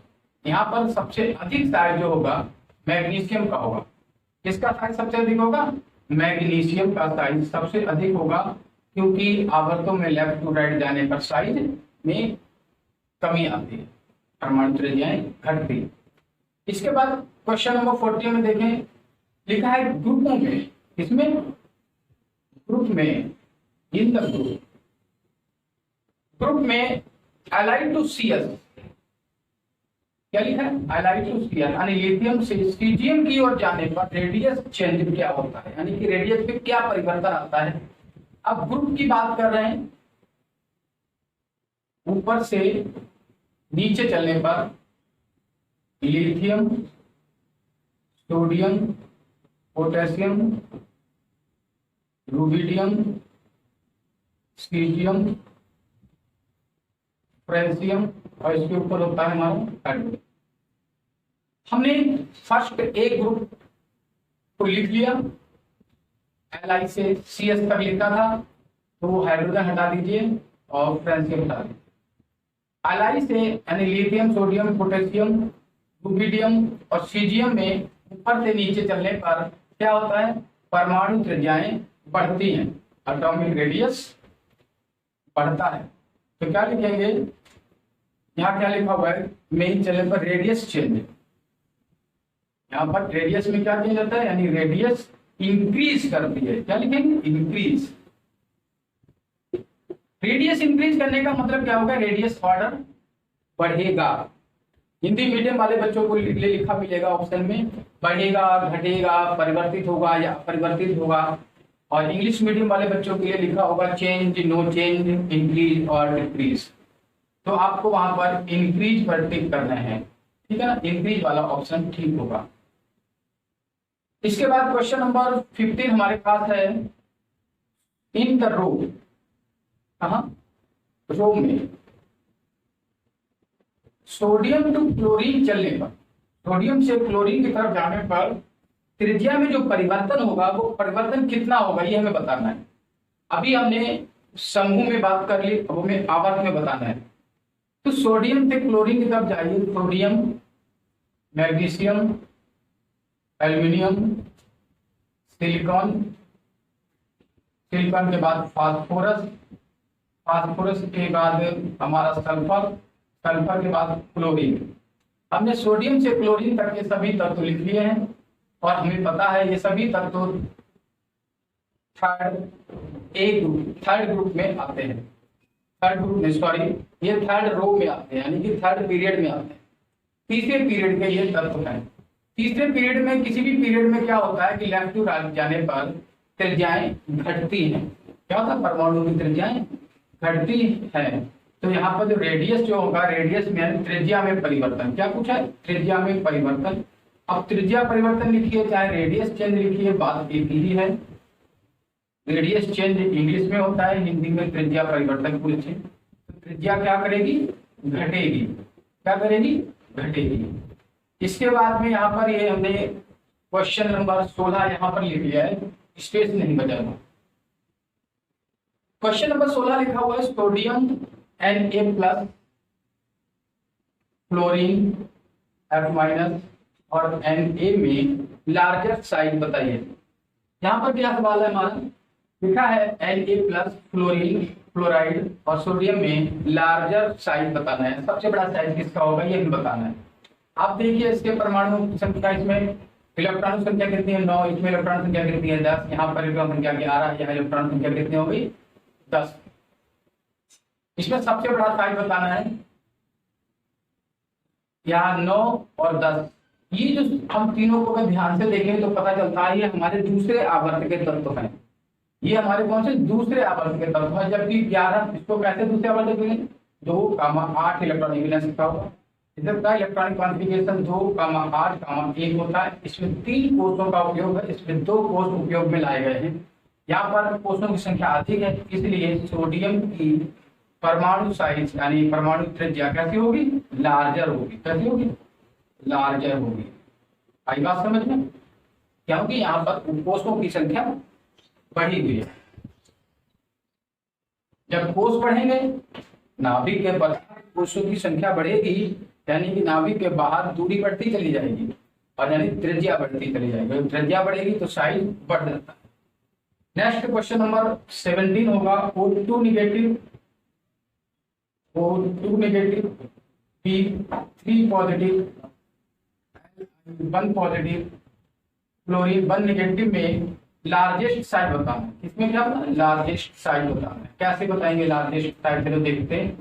यहाँ पर सबसे अधिक साइज जो होगा मैग्नीशियम का होगा। किसका साइज सबसे अधिक होगा? मैग्नीशियम का साइज सबसे अधिक होगा, क्योंकि आवर्तों में लेफ्ट टू राइट जाने पर साइज में कमी आती है। परमाणु त्रिज्याएं घटती। इसके बाद क्वेश्चन नंबर 40 में देखें, लिखा है ग्रुपों में, इसमें ग्रुप में, इन द ग्रुप में एलाइड टू सीएस, क्या लिखा है, एलाइड टू सीएस, यानी लिथियम से सीजियम की ओर जाने पर रेडियस चेंज क्या होता है, यानी कि रेडियस में क्या परिवर्तन आता है। अब ग्रुप की बात कर रहे हैं, ऊपर से नीचे चलने पर lithium, sodium, potassium, rubidium, caesium, francium, और इसके ऊपर होता है हमारा हाइड्रोजन। हमने फर्स्ट ए ग्रुप को लिख लिया, Li से CS तक लिखा था, तो हाइड्रोजन हटा दीजिए और फ्रेंसियम हटा दीजिए। Li से यानी लिथियम, सोडियम, पोटेशियम, रुबिडियम और सीजियम में ऊपर से नीचे चलने पर क्या होता है, परमाणु त्रिज्याएं बढ़ती हैं, एटॉमिक रेडियस बढ़ता है। तो क्या लिखेंगे, यहाँ क्या लिखा हुआ है, मेन चलने पर रेडियस चेंज, यहाँ पर रेडियस में क्या चेंज होता है, यानी रेडियस इंक्रीज करती है। क्या लिखेंगे, इंक्रीज। रेडियस इंक्रीज करने का मतलब क्या होगा, रेडियस ऑर्डर बढ़ेगा। हिंदी मीडियम वाले बच्चों को लिखा मिलेगा ऑप्शन में, बढ़ेगा, घटेगा, परिवर्तित होगा या अपरिवर्तित होगा। और इंग्लिश मीडियम वाले बच्चों के लिए लिखा होगा चेंज, नो चेंज, इंक्रीज और डिक्रीज। तो आपको वहां पर इंक्रीज पर टिक करना है, ठीक है ना, इंक्रीज वाला ऑप्शन ठीक होगा। इसके बाद क्वेश्चन नंबर 15 हमारे पास है, इन द रो, कहा, रो में सोडियम टू क्लोरीन चलने पर, सोडियम से क्लोरीन की तरफ जाने पर त्रिज्या में जो परिवर्तन होगा वो परिवर्तन कितना होगा, ये हमें बताना है। अभी हमने समूह में बात कर ली, अब हमें आवर्त में बताना है। तो सोडियम से क्लोरीन की तरफ जाइए, sodium, magnesium, aluminium, silicon, silicon के बाद फास्फोरस, फास्फोरस के बाद हमारा सल्फर, सल्फर के बाद क्लोरीन। हमने सोडियम से क्लोरीन तक के सभी तत्व लिख लिए हैं और हमें पता है ये सभी तत्व थर्ड ग्रुप में आते हैं, थर्ड ग्रुप में, सॉरी, ये थर्ड रो में आते हैं, यानी कि थर्ड पीरियड में आते हैं। तीसरे पीरियड के ये तत्व हैं। तीसरे पीरियड में, किसी भी पीरियड में क्या होता है कि लेफ्ट टू राइट जाने पर त्रिज्याएं घटती हैं। क्या होता है, परमाणु की त्रिज्याएं घटती है। तो यहाँ पर जो रेडियस जो होगा, रेडियस में त्रिज्या में परिवर्तन, क्या पूछा है, त्रिज्या में परिवर्तन। अब त्रिज्या परिवर्तन लिखिए चाहे रेडियस चेंज लिखिए, बात एक ही है। रेडियस चेंज इंग्लिश में होता है, हिंदी में त्रिज्या परिवर्तन पूछे तो त्रिज्या क्या करेगी, घटेगी। क्या करेगी, घटेगी। इसके बाद में यहाँ पर ये हमने क्वेश्चन नंबर 16 यहाँ पर लिख लिया है, स्पेस नहीं बचाना। क्वेश्चन नंबर 16 लिखा हुआ है, सोडियम Na+, क्लोरीन F- और Na में लार्जर साइज बताइए। यहाँ पर क्या सवाल है हमारा, लिखा है Na+, क्लोरीन, क्लोराइड और सोडियम में लार्जर साइज बताना है। सबसे बड़ा साइज किसका होगा, ये हमें बताना है। आप देखिए इसके परमाणु की संख्या, इसमें इलेक्ट्रॉन संख्या कितनी है, 9, इसमें इलेक्ट्रॉन संख्या कितनी है, 10, यहाँ पर इलेक्ट्रॉन संख्या 11, यहाँ इलेक्ट्रॉन संख्या कितनी हो गई, 10। इसमें सबसे बड़ा साइज बताना है, यहाँ 9 और 10। ये जो हम तीनों को अगर ध्यान से देखें तो पता चलता है ये हमारे दूसरे आवर्त के तत्व हैं। ये हमारे कौन से, दूसरे आवर्त के तत्व हैं। जबकि 11, इसको कैसे दूसरे आवर्त देखेंगे, 2,8 इलेक्ट्रॉनिक वैलेंस लिखा होगा। इसका इलेक्ट्रॉनिक कॉन्फ़िगरेशन 2,8,1 होता है। इसमें 3 कोषों का उपयोग है, इसमें 2 कोष उपयोग में लाए गए हैं। यहाँ पर कोषों की संख्या अधिक है, इसलिए सोडियम की परमाणु साइज यानी परमाणु त्रिज्या कैसी होगी, लार्जर होगी। कैसी होगी, लार्जर होगी। आई बात समझ में, क्योंकि यहाँ पर कोषों की संख्या बढ़ी हुई है। जब कोष बढ़ेंगे, नाभिक के बाहर कोषों की संख्या बढ़ेगी, यानी कि नाभिक के बाहर दूरी बढ़ती चली जाएगी और यानी त्रिज्या बढ़ती चली जाएगी। जब त्रिज्या बढ़ेगी तो साइज बढ़ जाता है। नेक्स्ट क्वेश्चन नंबर 17 होगा, O2 negative, O2 negative 3 positive, 1 positive, chlorine 1 negative में लार्जेस्ट साइज बताना है। इसमें क्या बताना है? लार्जेस्ट साइज बताना है। कैसे बताएंगे लार्जेस्ट साइज? चलो देखते हैं।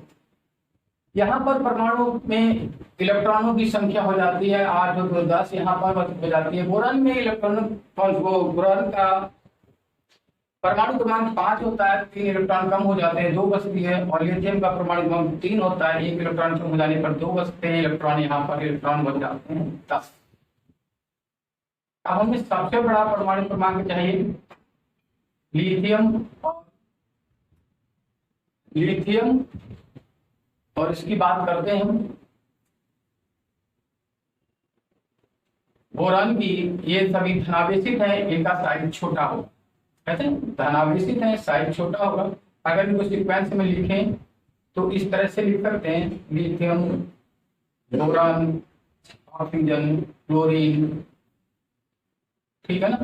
यहाँ पर परमाणु में इलेक्ट्रॉनों की संख्या हो जाती है 8 और 2 10, यहाँ पर हो जाती है। बोरान में बोरान का परमाणु क्रमांक 5 होता है, 3 इलेक्ट्रॉन कम हो जाते हैं, 2 बचती है। और लिथियम का परमाणु क्रमांक 3 होता है, 1 इलेक्ट्रॉन कम हो जाने पर 2 बचते हैं इलेक्ट्रॉन, यहाँ पर इलेक्ट्रॉन बच जाते हैं 10। अब हमें सबसे बड़ा परमाणु क्रमांक चाहिए लिथियम और इसकी बात करते हैं हम। बोरान की ये सभी धनावेशित हैं, इनका साइज छोटा होगा। कैसे? धनावेशित है, साइज छोटा होगा। अगर इनको सीक्वेंस में लिखें तो इस तरह से लिख सकते हैं, लिथियम, बोरान, ऑक्सीजन, क्लोरीन, ठीक है ना।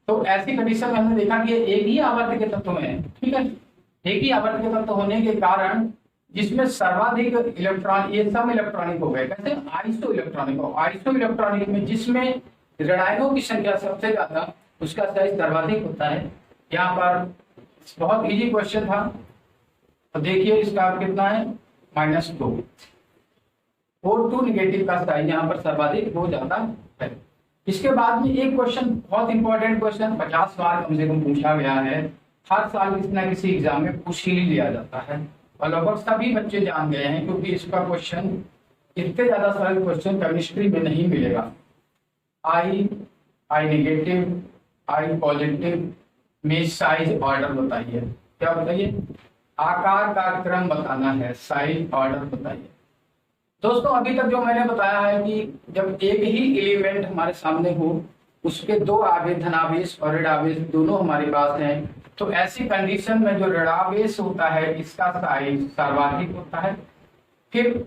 तो ऐसी कंडीशन में हमने देखा कि एक ही आवर्त के तत्व में है, ठीक है। एक ही आवर्त के तत्व होने के कारण जिसमें सर्वाधिक इलेक्ट्रॉन, ये सब इलेक्ट्रॉनिक हो गए। कैसे? आइसो इलेक्ट्रॉनिक हो। आइसो इलेक्ट्रॉनिक में जिसमें ऋणायनों की संख्या सबसे ज्यादा, उसका साइज सर्वाधिक होता है। यहाँ पर बहुत इजी क्वेश्चन था, तो देखिए इसका कितना है, -2। और 2 निगेटिव का साइज यहाँ पर सर्वाधिक हो जाता है। इसके बाद में एक क्वेश्चन, बहुत इंपॉर्टेंट क्वेश्चन, 50 बार कम से कम पूछा गया है, हर साल किसी ना किसी एग्जाम में पूछ ही लिया जाता है और लगभग सभी बच्चे जान गए हैं, क्योंकि इसका क्वेश्चन इतने ज्यादा सरल क्वेश्चन केमिस्ट्री में नहीं मिलेगा। आई नेगेटिव, आई पॉजिटिव में साइज ऑर्डर बताइए। क्या बताइए? आकार का क्रम बताना है, साइज ऑर्डर बताइए। दोस्तों अभी तक जो मैंने बताया है कि जब एक ही एलिमेंट हमारे सामने हो, उसके 2 आवेश, धनावेश और ऋणावेश दोनों हमारे पास हैं, तो ऐसी कंडीशन में जो ऋणावेश होता है इसका साइज सर्वाधिक होता है। फिर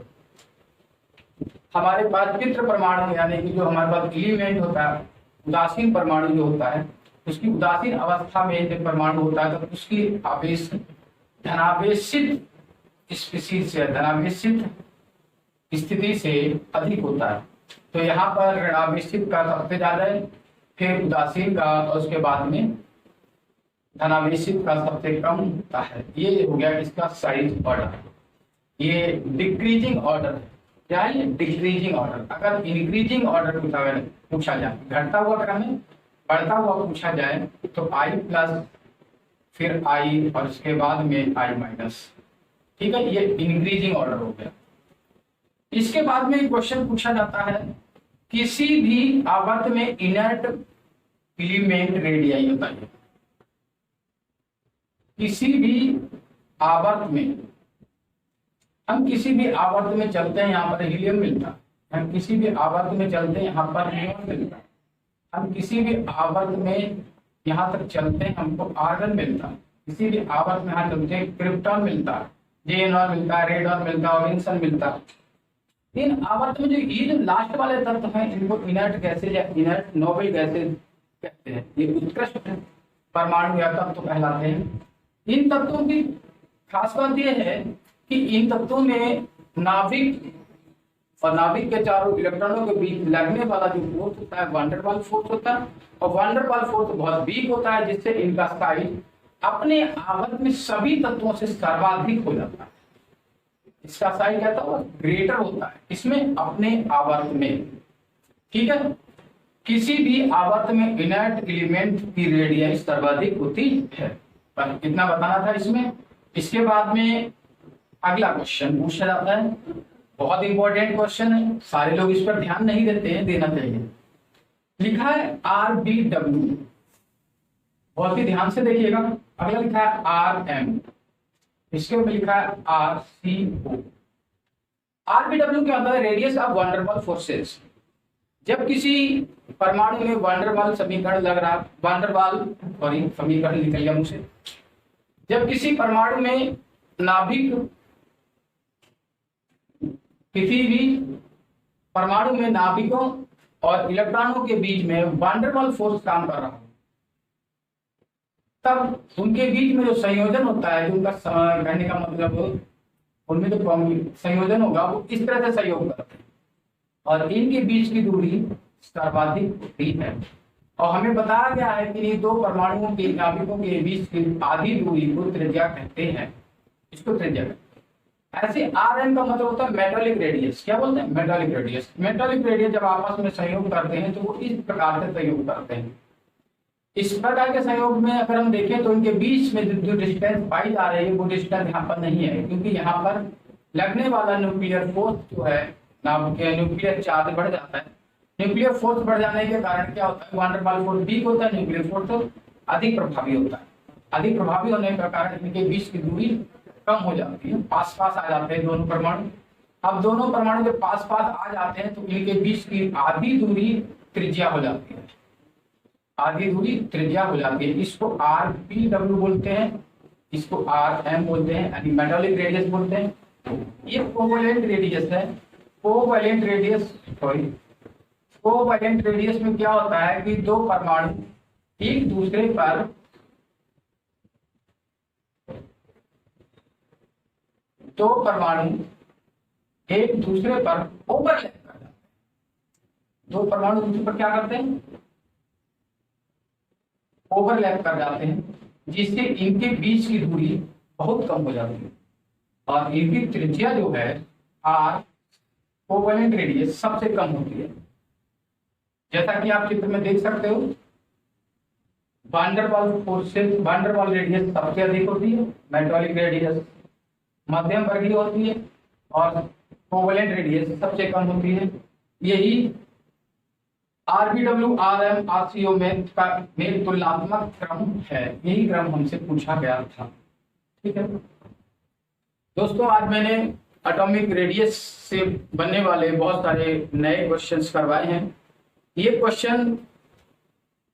हमारे पास पितृ परमाणु, यानी कि जो हमारे पास एलिमेंट होता है, उदासीन परमाणु जो होता है, उसकी उदासीन अवस्था में जब परमाणु होता है तो उसकी आवेश धनावेशित स्पीशीज से, धनावेशित स्थिति से अधिक होता है। तो यहाँ पर ऋणावेशित का सबसे ज्यादा है, फिर उदासीन का, और उसके बाद में धनावेशित का सबसे कम होता है। ये हो गया इसका साइज ऑर्डर। ये डिक्रीजिंग ऑर्डर है। क्या है? Decreasing order. अगर इंक्रीजिंग ऑर्डर पूछा जाए, घटता हुआ क्रम में बढ़ता हुआ पूछा जाए, तो I+, फिर I और उसके बाद में I-, ठीक है, ये इंक्रीजिंग ऑर्डर हो गया। इसके बाद में क्वेश्चन पूछा जाता है, किसी भी आवर्त में इनर्ट एलिमेंट रेडियाई बताइए। किसी भी आवर्त में, हम किसी भी आवर्त में चलते हैं, यहाँ पर हीलियम मिलता है। हम किसी भी आवर्त में चलते हैं, यहाँ पर नियॉन मिलता है। हम किसी भी आवर्त में यहाँ तक चलते हैं, हमको आर्गन मिलता है। किसी भी आवर्त में यहाँ चलते हैं, क्रिप्टॉन मिलता है, जेनॉन मिलता है, रेडॉन मिलता है, विंसन मिलता है। इन आवर्त में जो ये जो लास्ट वाले तत्व हैं, इनको इनर्ट गैसेज या इनर्ट नोबल गैसेज कहते हैं। ये उत्कृष्ट परमाणु या तत्व कहलाते हैं। इन तत्वों की खास बात यह है कि इन तत्वों में नाभिक और नाभिक के चारों इलेक्ट्रॉनों के बीच लगने वाला जो फोर्स होता है, वैन वाल फोर्स होता है, और वैन वाल फोर्स बहुत वीक होता है, जिससे इनका साइज अपने आवर्त में सभी तत्वों से सर्वाधिक हो जाता है। इसका साइज कहता है ग्रेटर होता है, इसमें अपने आवर्त में, ठीक है। किसी भी आवर्त में इनर्ट एलिमेंट की रेडियस सर्वाधिक होती है, पर इतना बताना था इसमें। इसके बाद में अगला क्वेश्चन पूछा जाता है, बहुत इंपॉर्टेंट क्वेश्चन है, सारे लोग इस पर ध्यान नहीं देते हैं, देना चाहिए। लिखा है RBW, बहुत ही ध्यान से देखिएगा। अगला लिखा है RM, इसके ऊपर लिखा है RCO। RBW क्या होता है? रेडियस ऑफ वैन वाल फोर्सेस। जब किसी परमाणु में वैन वाल समीकरण लग रहा, वैन वाल सॉरी समीकरण निकल गया मुझसे, जब किसी परमाणु में नाभिक, किसी भी परमाणु में नाभिकों और इलेक्ट्रॉनों के बीच में वैन वाल फोर्स काम कर रहा हो, तब उनके बीच में जो संयोजन होता है, जो उनका कहने का मतलब उनमें जो संयोजन होगा वो इस तरह से सहयोग करते हैं और इनके बीच की दूरी सर्वाधिक होती है। और हमें बताया गया है कि इन दो परमाणुओं के नाभिकों के बीच की आधी दूरी को त्रिज्या कहते हैं, इसको त्रिज्या कहते हैं। ऐसे Rn का मतलब होता है मेटालिक रेडियस। क्या बोलते हैं? Metallic radius. मेटालिक रेडियस जब आपस में सहयोग करते हैं तो वो इस प्रकार से सहयोग करते हैं। इस प्रकार के सहयोग में अगर हम देखें तो इनके बीच में जो डिस्टेंस पाई जा रही है वो डिस्टेंस यहाँ पर नहीं है, क्योंकि यहाँ पर लगने वाला न्यूक्लियर फोर्स जो है न्यूक्लियर चार्ज बढ़ जाता है। न्यूक्लियर फोर्स बढ़ जाने के कारण क्या होता है, van der Waals force week होता है, न्यूक्लियर फोर्स तो अधिक प्रभावी होता है। अधिक प्रभावी होने के कारण इनके बीच की दूरी कम हो जाती है, पास पास आ जाते हैं दोनों परमाणु। अब दोनों परमाणु जब पास पास आ जाते हैं तो इनके बीच की आधी दूरी त्रिज्या हो जाती है, आधी दूरी त्रिज्या हो जाती है। इसको RPW बोलते हैं, इसको RM बोलते हैं, यानी मेटालिक रेडियस बोलते हैं। ये कोवैलेंट रेडियस है। कोवैलेंट रेडियस कोवैलेंट रेडियस में क्या होता है कि दो परमाणु एक दूसरे पर ओवरलैप कर जाते हैं। दो परमाणु दूसरे पर क्या करते हैं? ओवरलैप कर जाते हैं, जिससे इनके बीच की दूरी बहुत कम हो जाती है और इनकी त्रिज्या जो है R कोवैलेंट रेडियस सबसे कम होती है। जैसा कि आप चित्र में देख सकते हो, वान डेर वाल्स रेडियस सबसे अधिक होती है, मेटालिक रेडियस मध्यम वर्गीय होती है और कोवैलेंट रेडियस सबसे कम होती है। यही RPW RM RCO में तुलनात्मक क्रम है, यही क्रम हमसे पूछा गया था। ठीक है दोस्तों, आज मैंने एटॉमिक रेडियस से बनने वाले बहुत सारे नए क्वेश्चंस करवाए हैं। ये क्वेश्चन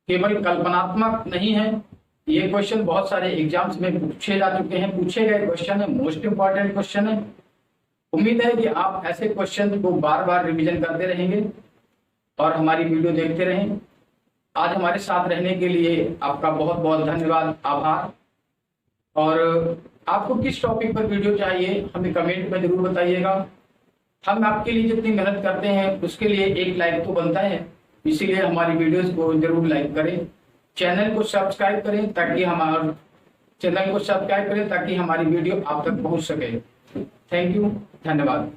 केवल कल्पनात्मक नहीं है, ये क्वेश्चन बहुत सारे एग्जाम्स में पूछे जा चुके हैं, पूछे गए क्वेश्चन है, मोस्ट इंपॉर्टेंट क्वेश्चन है। उम्मीद है कि आप ऐसे क्वेश्चन को बार बार रिवीजन करते रहेंगे और हमारी वीडियो देखते रहें। आज हमारे साथ रहने के लिए आपका बहुत बहुत धन्यवाद, आभार। और आपको किस टॉपिक पर वीडियो चाहिए हमें कमेंट में जरूर बताइएगा। हम आपके लिए जितनी मेहनत करते हैं उसके लिए एक लाइक तो बनता है, इसीलिए हमारी वीडियोस को जरूर लाइक करें। चैनल को सब्सक्राइब करें ताकि हमारी वीडियो आप तक पहुंच सके। थैंक यू, धन्यवाद।